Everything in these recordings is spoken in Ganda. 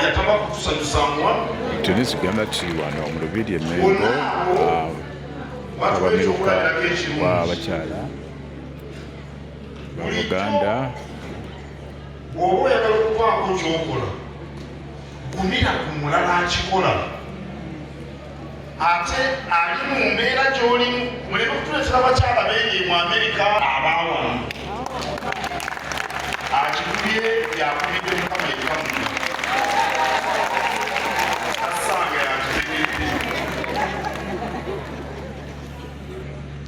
yatamba kutusanyusamuwa tunesigamba tuli wano mu Lubiri Mengo abamiruka w'abakyala ba Buganda. Bw'oba oyagala okubaako ky'okola gumira ku mulala akikola ate ali mu mbeera gy'olimu. Muleme okutuleetera abakyala beeri mu Amerika abaawamu akikubye yakubidde Mukama ekamu asanga yakitegeedde.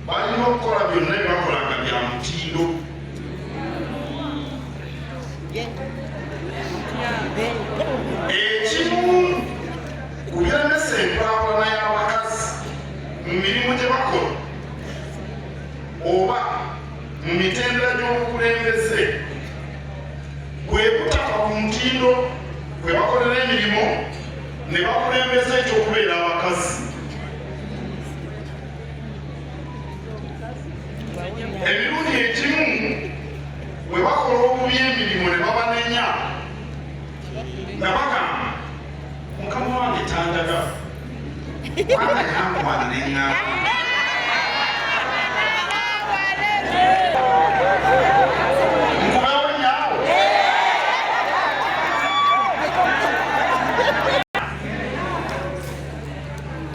Balina okukola byonna bye bakolanga bya mutindo. Ekimu ku biremesa enkulaakulana y'abakazi mu mirimu gye bakola oba mu mitendera gy'obukulembeze bwe butaka ku mutindo bwe bakolera emirimu ne bakulembeza ekyokubeera abakazi. Emirundi egimu bwe bakola obubi emirimu ne babanenya nga bagamba mukama wange tanjaga kubanga yankwana neŋŋamba. Nkubawo nyaawo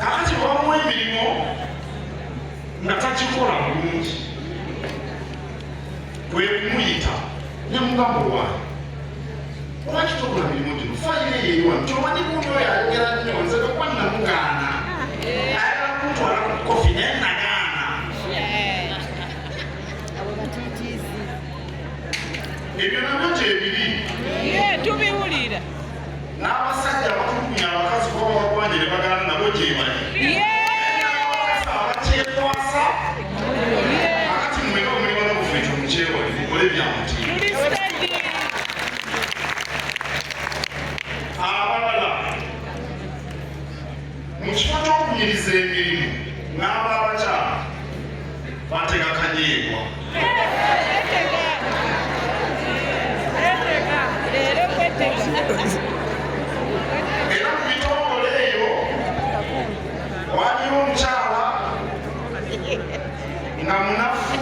kakati bamuwa emirimu nga takikola bulungi bwe kumuyita ne mugamba owange lwaki tokola mirimu gino fayiro eyo eriwano kyomanyi gundi oyo ayogera nnyo nze gakuba namugaana ayagala kuntwala ku kofi naye nagaana. Ebyo nabyo gyebiri tubiwulira. n'abasajja abatulugunya abakazi kuba babakwanye ne bagaana nabo gyemanyi abakyetwasa akati mumeka omulimu n'obufu ekyo mukyewali mukole bya mutindo. Abalala mu kifo ky'okunyiriza emirimu n'aba abakyala batega kanyeebwa. Era mu bitongole eyo waliwo omukyala nga munafu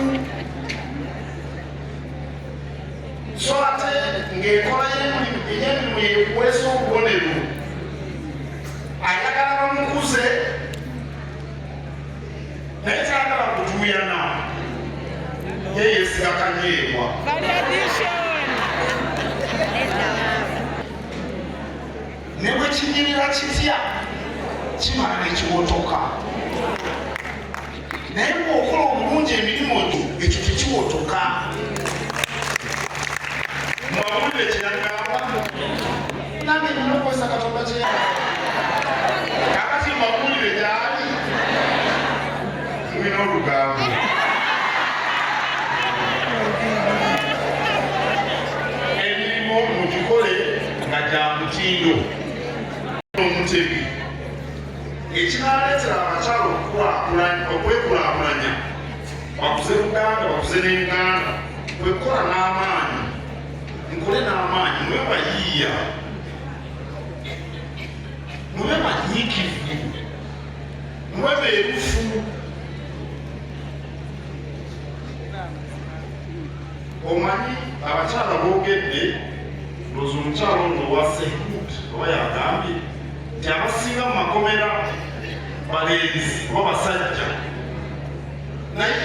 so ate ng'enkola y'emirimu yekuweesa obubonero ayagala bamukuze naye kyagala kutuuyana ye yeesiga kanyeebwa. Ne bwe kinyirira kitya kimala nekiwotoka naye bw'okola obulungi emirimu egyo ekyo tekiwotoka. Mwawulire kyeyagamba nange nina okukozesa Katonda kyeyagamba kakati mwawulire gyali tulina olugambo emirimu mugikole nga gya mutindo. Omutebi ekinaaleetera abakyala okwekulaakulanya bakuze Buganda bakuze ne Uganda kwekukola n'amaanyi nkole n'amaanyi mube bayiiya mube banyiikivu mube beerufu. Omanyi abakyala boogedde loozi omukyala ono owa Sehut oba yagambye nti abasinga mu makomera balenzi oba basajja, naye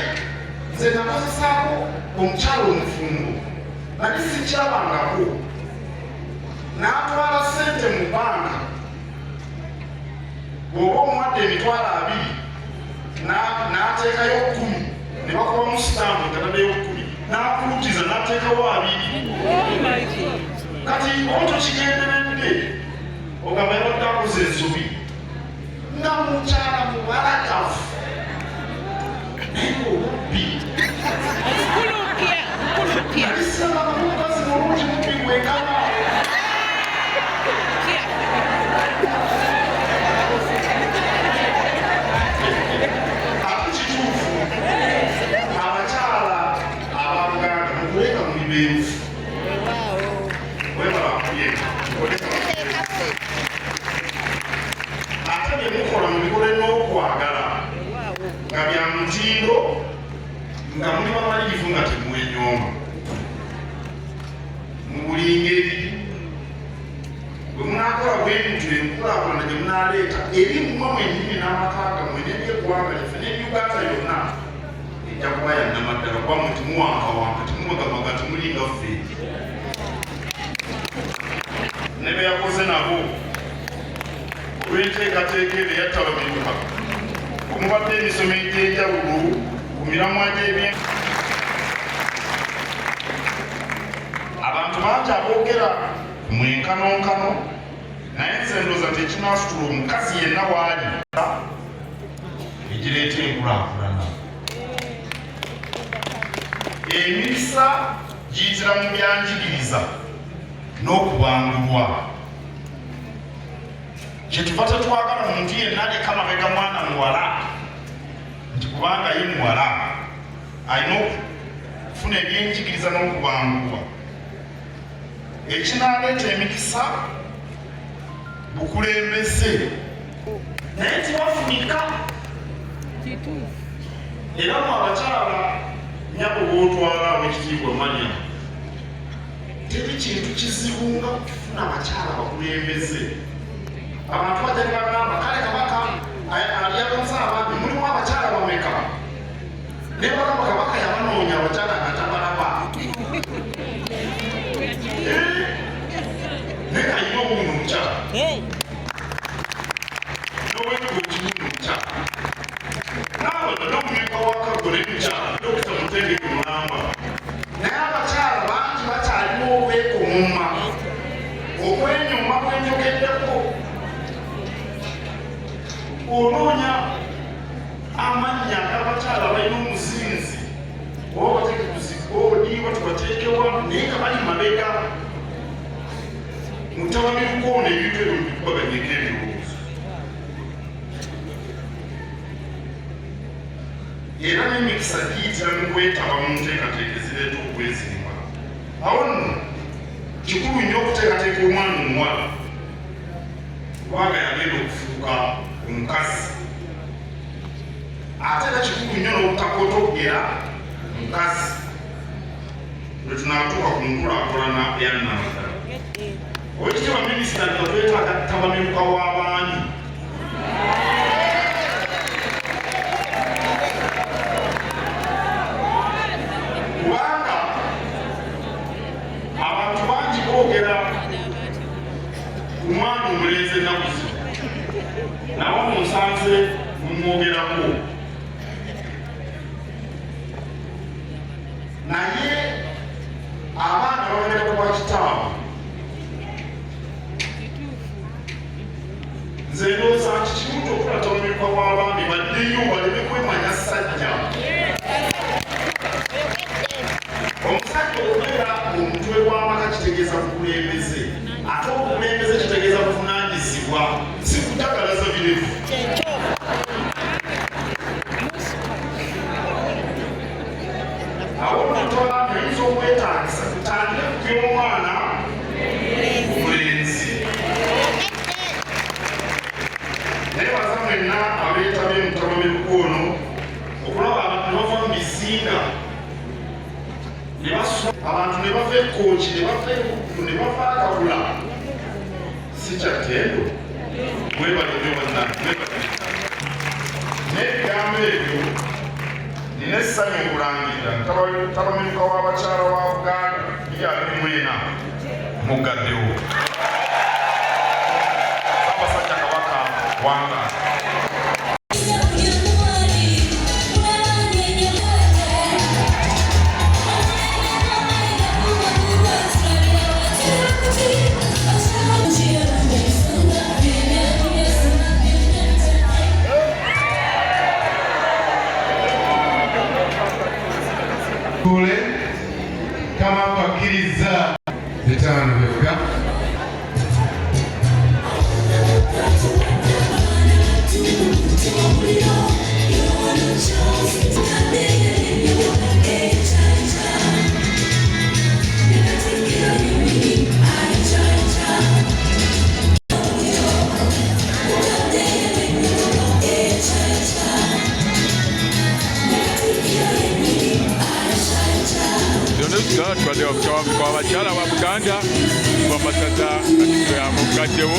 nze nakozesaako omukyala omufumbo nali sikyabangako n'atwala ssente mu banka bw'oba omuwadde emitwalo 2 n'ateekayo 10 ne bakubamu sitampu nkataddeyo 10 n'akulutiza n'ateekawo 2. Kati oto kigenderedde ogamba yabadde akoze ensobi nga mukyala mubalagavu naye obubbi alisaba mukazi mulungi mubbi gwekaba ate kituufu abakyala ababuganda mukulenga muli beerufu webalakuye bw'ebintu enkulaakulana gye munaleeta eri mmwe mwennyini n'amakaaga mwene by'eggwanga lyaffe ne Uganda yonna ejja kuba yannamaddala kuba mwe timuwankawanka timumagamaga timulinga ffe ne be yakoze nabo olw'enteekateeka ebe yattabamiruka omubadde emisomo egy'enjawulo ku miramwa gy'ebyen abantu bangi aboogera mwenkanonkano naye nze ndooza tekinaasitula omukazi yenna waali egireeta enkulaakulana emikisa giyitira mu byanjigiriza n'okubangulwa kyetuva tetwagala muntu yenna aleka mabega mwana muwala nti kubanga ye muwala alina okufuna ebyenjigiriza n'okubangulwa ekinaaleeta emikisa bukulembeze naye tiwafunika era mu abakyala nyabo bootwala ab'ekitiibwa manya teri kintu kizibu nga kufuna abakyala bakulembeze abantu bajja ne bagamba kale kabaka alyakonsa ababbi mulimu abakyala bameka ne bagamba kabaka yabanoonya abakyala nga tabalaba naye alina obumu omukyala n'obwetuga okibuno omukyala naawe n'omumeka wakagole mukyala dokita Mutendeke Mulamba naye abakyala bangi bakyalina obwekomumma okwenyuma kwenjogeddeko onoonya amannya ag'abakyala balina omuzinzi oba bateeke kuzigoodiibwa tubateekewa naye nga bali mabega mutabamirukoona ebintu ebyo mubikubaganyeko ebirowoozo era n'emikisa giyitira mu kwetaba mu nteekateeka ezireeta okwezimba awo nno kikulu nnyo okuteekateeka omwana omuwala kubanga yagenda okufuuka omukazi ate era kikulu nnyo n'obutakotogera mukazi lwe tunaatuuka ku nkulaakulana eyannamaddala Owekitiibwa Minisita nga twetaaga tabamiruka w'abaami kubanga abantu bangi boogera ku mwana omulenzi ennaku zino nawe munsanze mumwogerako naye abaana bagenda kuba kitaabu nze ndowooza nti kirungi okulatamiruka w'abaami baddeyo baleme kwemanya ssajja omusajja okubeera omutwe gw'amaka kitegeeza bukulembeze ate obukulembeze kitegeeza buvunaanyizibwa si kutagalaza birevu awo omuntu abaami oyinza okwetaagisa tutandike kupya omwana omulenzi naye baza mwenna abeetabye mutabamiruka ono okulaba abantu ne bava mu bizinga abantu ne bava ekooki ne bava ebuggu ne bava akabula si kyatendo mwebalebyo bannange n'ebigambo ebyo nina essanyu okulangirira mutabamiruka w'abakyala wa Buganda 2024 mugaddewo abasajja kabaka wanga kama pakiriza bitano bivuga tubadde okutawambuka abakyala ba Buganda bamasaza Katikkiro ya Mugga Gatebo.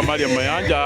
Maria Mayanja.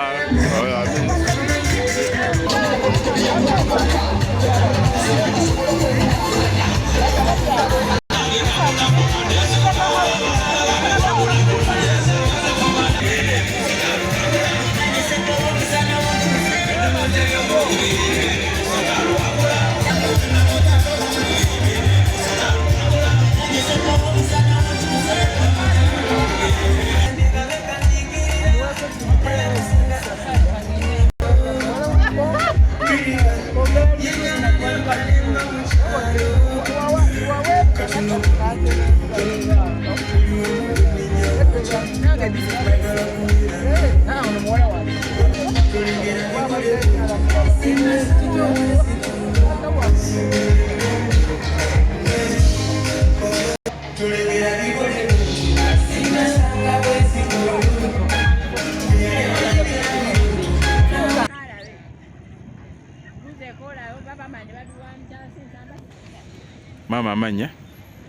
Mama amanya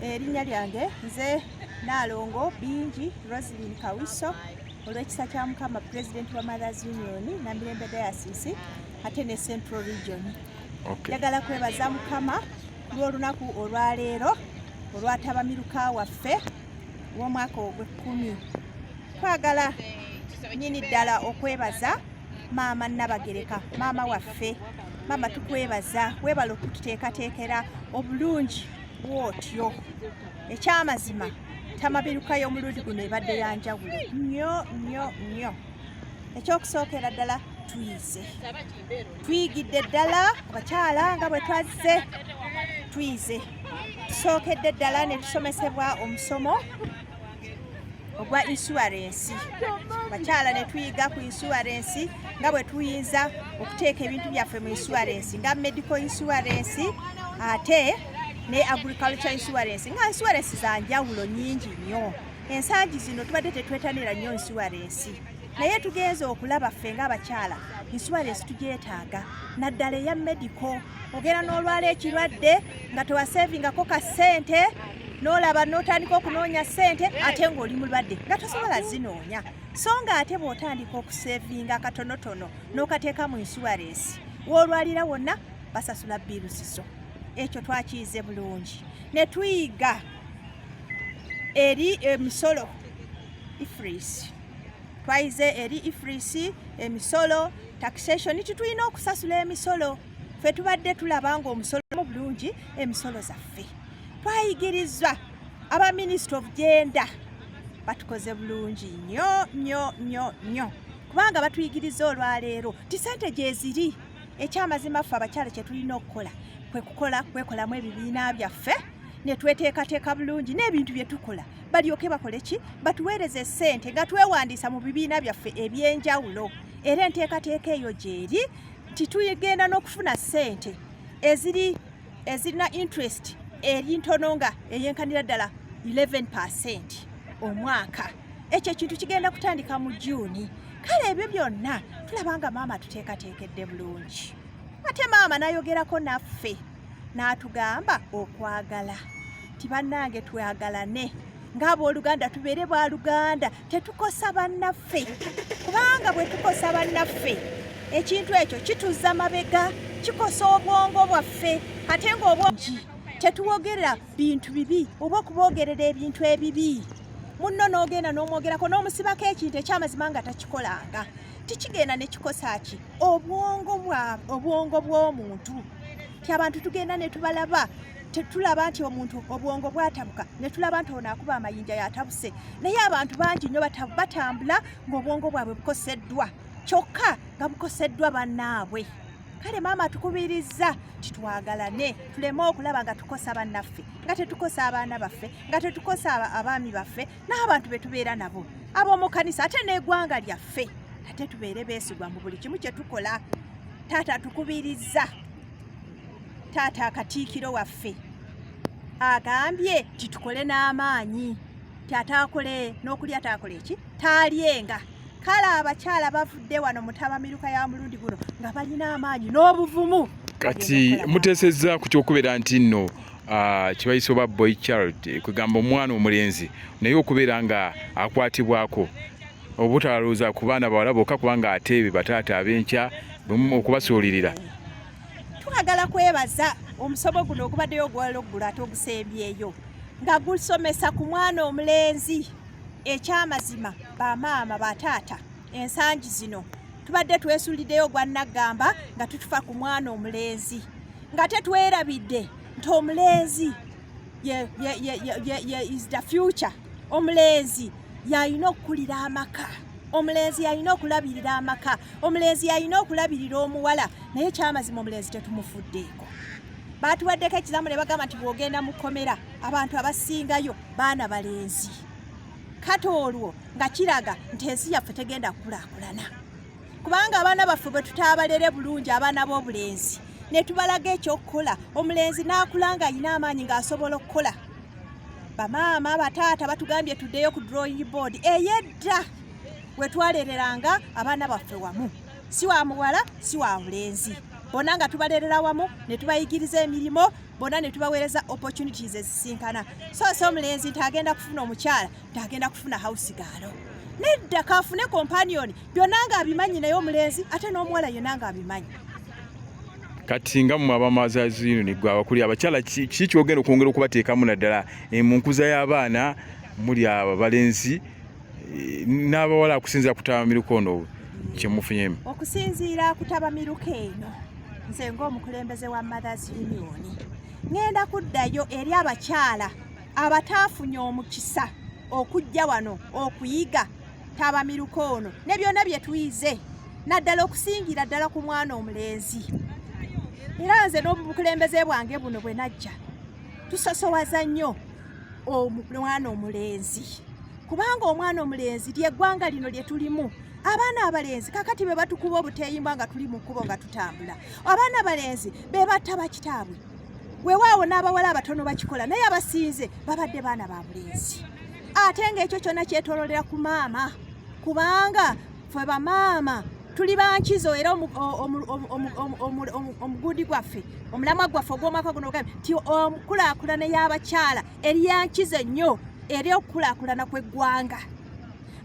erinnya lyange nze Nalongo Bingi Roslyn Kawiso olw'ekisa kya Mukama President wa Mothers Union Namirembe Diocese ate ne Central Region. Njagala kwebaza Mukama lw'olunaku olwaleero olwatabamiruka waffe w'omwaka ogw'ekkumi. Twagala nyini ddala okwebaza Maama Nabagereka, maama waffe. Mama tukwebaza, webala okututeekateekera obulungi bw'otyo. Ekyamazima tamabiruka y'omulundi guno ebadde ya njawulo nnyo. Ekyokusookera ddala tuyize. Tuyigidde ddala abakyala nga bwe twazze tuyize. Tusookedde ddala ne tusomesebwa omusomo ogwa insurance. Bakyala ne tuyiga ku insurance nga bwe tuyinza okuteeka ebintu byaffe mu insurance nga medical insurance ate ne agriculture insurance nga insurance za njawulo nyingi nnyo. Ensangi zino tubadde tetwetanira nnyo insurance naye tugenza okulaba ffe ng'abakyala insurance tugyetaaga naddala eya medical. Ogera n'olwala ekirwadde nga tewasevingako ka ssente n'olaba n'otandika okunoonya ssente ate ng'oli mulwadde nga tosobola zinoonya. So nga ate bw'otandika okusevinga katonotono n'okateeka mu insurance w'olwalira wonna basasula birusizo. Ekyo twakiyize bulungi. Ne tuyiga eri emisolo IFRIS. Twayize eri IFRIS emisolo taxation tulina okusasula emisolo. Ffe tubadde tulaba ng'omusolo mu bulungi emisolo zaffe. Twayigirizwa aba Minister of Gender batukoze bulungi nnyo kubanga batuyigiriza olwaleero ti ssente gye ziri ekyamazima ffe abakyala kye tulina okukola kwekolamu ebibiina byaffe ne tweteekateeka bulungi n'ebintu bye tukola balyoke bakole ki batuweereze ssente nga twewandiisa mu bibiina byaffe eby'enjawulo era enteekateeka eyo gyeri nti tugenda n'okufuna ssente ezirina interest eri ntono nga eyenkanira ddala 11% omwaka. Ekyo ekintu kigenda kutandika mu Juni. Kale ebyo byonna tulaba nga maama tuteekateekedde bulungi. Ate maama nayogerako naffe n'atugamba okwagala. Tibannange twagalane. Ng'abooluganda tubeere bwa Luganda tetukosa bannaffe. Kubanga bwe tukosa bannaffe ekintu ekyo kituzza mabega kikosa obwongo bwaffe ate ng'obwongi tetuwogerera bintu bibi oba okuboogerera ebintu ebibi. Munno n'ogenda n'omwogerako n'omusibako ekintu ekyamazima nga takikolanga tikigenda ne kikosa ki obwongo bw'omuntu. Ti abantu tugenda ne tubalaba tetulaba nti omuntu obwongo bwatabuka ne tulaba nti ono akuba amayinja yatabuse naye abantu bangi nnyo batambula ng'obwongo bwabwe bukoseddwa kyokka nga bukoseddwa bannaabwe. Kale maama tukubiriza titwagalane tuleme okulaba nga tukosa bannaffe nga tetukosa abaana baffe nga tetukosa abaami baffe n'abantu be tubeera nabo ab'omu kanisa ate n'eggwanga lyaffe ate tubeere beesigwa mu buli kimu kye tukola. Taata tukubiriza taata akatiikiro waffe agambye titukole n'amaanyi taataakole n'okulya taakole eki taalyenga. Kale abakyala bavudde wano mutabamiruka ya mulundi guno nga balina amaanyi n'obuvumu. Kati muteesezza ku ky'okubeera nti nno kibayise oba boy child kugamba omwana omulenzi naye okubeera nga akwatibwako obutalowooza ku baana bawala bokka kubanga ate be bataata ab'enkya okubasuulirira. Twagala kwebaza omusomo guno ogubaddeyo ogw'oluggulo ate ogusembyeyo nga gusomesa ku mwana omulenzi. Ekyamazima bamaama bataata ensangi zino tubadde twesuliddeyo gwa Nagamba nga tutufa ku mwana omulenzi nga tetwerabidde nti omulenzi is the future. Omulenzi yalina okukulira amaka, omulenzi yalina okulabirira amaka, omulenzi yalina okulabirira omuwala naye ekyamazima omulenzi tetumufuddeeko. Batuwaddeko ekizamu ne bagamba nti bw'ogenda mu kkomera abantu abasingayo baana balenzi. Kati olwo nga kiraga nti ensi yaffe tegenda kukulaakulana kubanga abaana baffe bwe tutaabalere bulungi abaana b'obulenzi ne tubalaga ekyokukola omulenzi n'akula nga alina amaanyi ng'asobola okukola. Bamaama bataata batugambye tuddeyo ku drawing board eyedda we twalereranga abaana baffe wamu si wa muwala si wa mulenzi bonna nga tubalerera wamu ne tubayigiriza emirimu bonna ne tubaweereza opportunities ezisinkana. So omulenzi ntagenda kufuna omukyala ntagenda kufuna house girl nedda kafune companion byonna nga abimanyi naye omulenzi ate n'omuwala yonna nga abimanyi. Kati nga mmwe abamazaazi ino gwe abakuli abakyala kiki kyogenda okwongera okubateekamu naddala mu nkuza y'abaana muli abalenzi n'abawala okusinziira ku tabamiruka ono kye mufunyemu? Okusinziira ku tabamiruka eno nze ng'omukulembeze wa Mothers Union ngenda kuddayo eri abakyala abataafunye omukisa okujja wano okuyiga tabamiruka ono ne byonna bye tuyize naddala okusingira ddala ku mwana omulenzi. Era nze n'obukulembeze bwange buno bwe najja tusosowaza nnyo omwana omulenzi kubanga omwana omulenzi ly'eggwanga lino lye tulimu. Abaana abalenzi kakati be batukuba obuteeyimbwa nga tuli mu kkubo nga tutambula. Abaana abalenzi be batta bakitaabwe weewaawo n'abawala abatono bakikola naye abasinze babadde baana ba bulenzi. Ate ng'ekyo kyonna kyetoololera ku maama kubanga ffe bamaama tuli bankizo era omugundi gwaffe omulamwa gwaffe ogw'omwaka guno ogambye nti omukulaakulana y'abakyala eri yankizo nnyo eri okukulaakulana kw'eggwanga.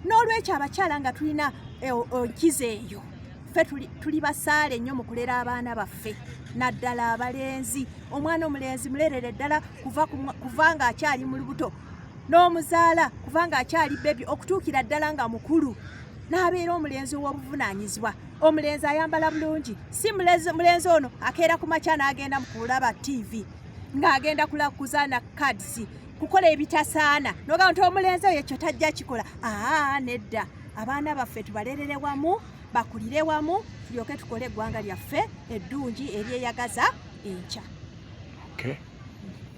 N'olwekyo abakyala nga tulina enkizo eyo ffe tuli basaale nnyo mu kulera abaana baffe naddala abalenzi. Omwana omulenzi mulerere ddala kuva nga akyali mu lubuto n'omuzaala kuva nga akyali bebi okutuukira ddala nga mukulu n'abeera omulenzi ow'obuvunaanyizibwa. Omulenzi ayambala bulungi si mulenzi ono akeera ku makya n'agenda mu kulaba TV ng'agenda kuzaana cards kukola ebitasaana noga nti omulenzi oyo ekyo tajja kikola. Nedda, abaana baffe tubalerere wamu, bakulire wamu, tulyoke tukole eggwanga lyaffe eddungi eryeyagaza enkya.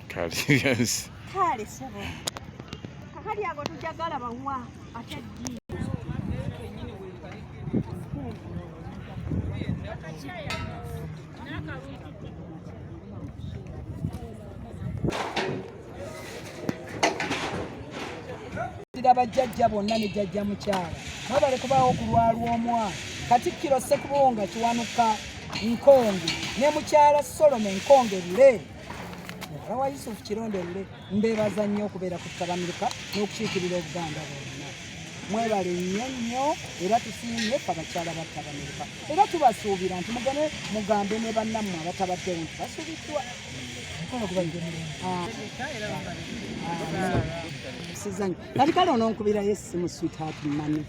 Kale sebo kakali ago tujagala bawa ate ddi bajjajja bonna ne jjajja mukyala nabale kubaawo okulwalwa omwana Katikkiro Ssekibunga Kiwanuka Nkonge ne mukyala Solomon Nkonge Lule wa Yusufu Kironde Lule mbebaza nnyo okubeera ku Ttabamiruka n'okukiikirira Obuganda bwonna. Mwebale nnyo era tusiimye abakyala ba Ttabamiruka era tubasuubira nti mugane mugambe ne bannammwe abatabaddewo nti basuubiddwa. Kale ononkubira yesimu sweetheart mani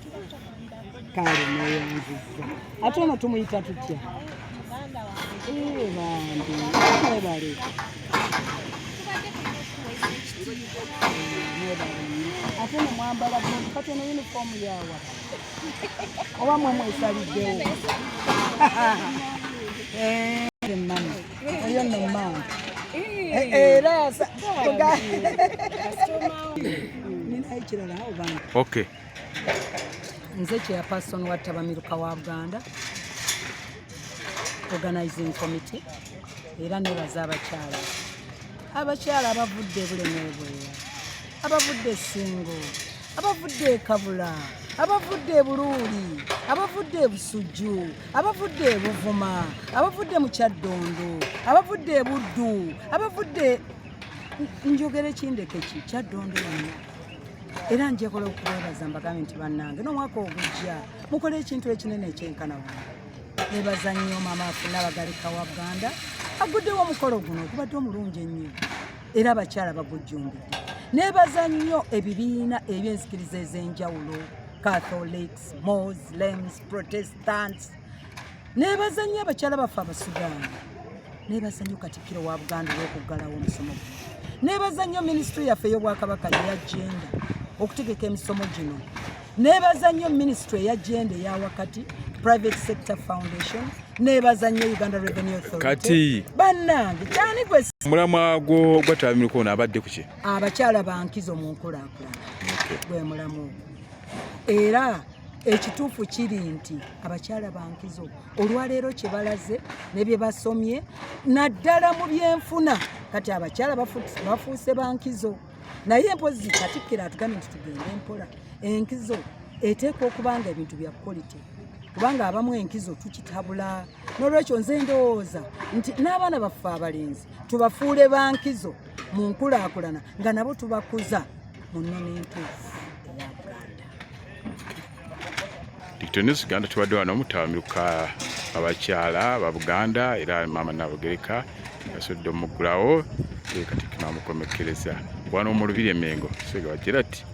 kale neyanziza ate ono tumuyita tutya mwebale ate nemwambala bulungi kati eno yunifoomu yawa oba mwemwesaliddewo mani oyo nno mani era ninayo kirala obanga nze chairperson wa Ttabamiruka wa Buganda Organizing Committee era nebaza abakyala abavudde Bulemeebweya, abavudde Ssingo, abavudde Kabula, abavudde Buluuli, abavudde Busujju, abavudde Buvuma, abavudde mu Kyaddondo, abavudde Buddu, abavudde njogere kindeke ki Kyaddondo yonna. Era njekola okubeebaza mbagambe nti bannange n'omwaka ogujja mukole ekintu ekinene ekyenkana wano. Nebaza nnyo maama waffe Nnaabagaleka wa Buganda aguddewo omukolo guno ogubadde omulungi ennyo era abakyala bagujjumbidde. Nebaza nnyo ebibiina eby'enzikiriza ez'enjawulo Catholics, Muslims, Protestants. Nebaza nnyo abakyala baffe Abasudaani. Nebaza nnyo Katikkiro wa Buganda olw'okuggalawo omusomo guno. Nebaza nnyo minisitule yaffe ey'Obwakabaka eya genda okutegeka emisomo gino. Nebaza nnyo minisitule eya genda eya wakati Private Sector Foundation. Nebaza nnyo Uganda Revenue Authority. Kati bannange kyani gwe mulamwa gwo gwa Ttabamiruka ono abadde ku ki? Abakyala bankizo mu nkulaakulana gwe mulamu. Era ekituufu kiri nti abakyala bankizo olwaleero kye balaze ne bye basomye naddala mu byenfuna kati abakyala bafuuse bankizo. Naye empozi Katikkiro atugambye nti tugende empola. Enkizo eteekwa okubanga ebintu bya quality kubanga abamu enkizo tukitabula. N'olwekyo nze ndowooza nti n'abaana baffe abalenzi tubafuule bankizo mu nkulaakulana nga nabo tubakuza mu nnono entuufu eya Buganda. Dictonus Uganda tubadde wano mu Ttabamiruka abakyala ba Buganda era maama Nnaabagereka yasudde omuggulawo Katikkiro amukomekkereza wano mu Lubiri e Mengo Sega Wagira ati